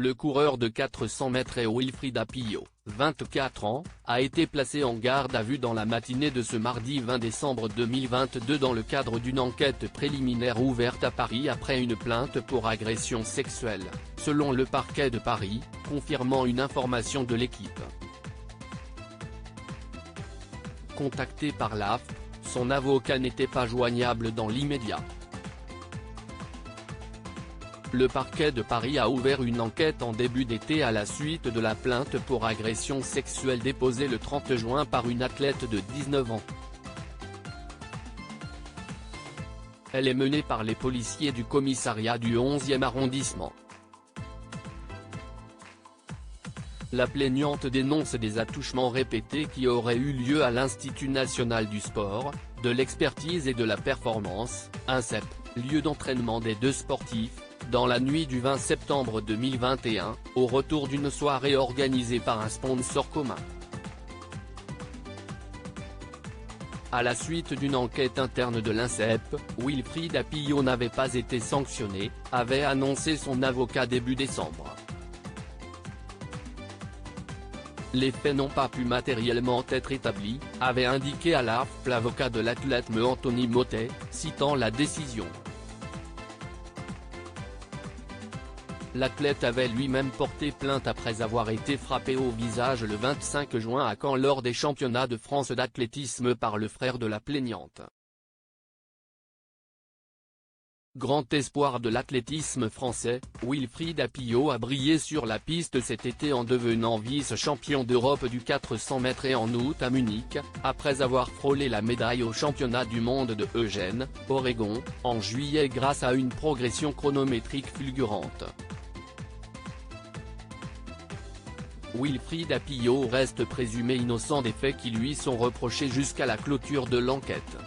Le coureur de 400 mètres Wilfried Apio, 24 ans, a été placé en garde à vue dans la matinée de ce mardi 20 décembre 2022 dans le cadre d'une enquête préliminaire ouverte à Paris après une plainte pour agression sexuelle, selon le parquet de Paris, confirmant une information de l'équipe. Contacté par l'AFP, son avocat n'était pas joignable dans l'immédiat. Le parquet de Paris a ouvert une enquête en début d'été à la suite de la plainte pour agression sexuelle déposée le 30 juin par une athlète de 19 ans. Elle est menée par les policiers du commissariat du 11e arrondissement. La plaignante dénonce des attouchements répétés qui auraient eu lieu à l'Institut national du sport, de l'expertise et de la performance, INSEP, lieu d'entraînement des deux sportifs, dans la nuit du 20 septembre 2021, au retour d'une soirée organisée par un sponsor commun. À la suite d'une enquête interne de l'INSEP, Wilfried Apio n'avait pas été sanctionné, avait annoncé son avocat début décembre. Les faits n'ont pas pu matériellement être établis, avait indiqué à l'AFP l'avocat de l'athlète Anthony Mottet, citant la décision. L'athlète avait lui-même porté plainte après avoir été frappé au visage le 25 juin à Caen lors des championnats de France d'athlétisme par le frère de la plaignante. Grand espoir de l'athlétisme français, Wilfried Apio a brillé sur la piste cet été en devenant vice-champion d'Europe du 400 mètres et en août à Munich, après avoir frôlé la médaille au championnat du monde de Eugene, Oregon, en juillet grâce à une progression chronométrique fulgurante. Wilfried Apio reste présumé innocent des faits qui lui sont reprochés jusqu'à la clôture de l'enquête.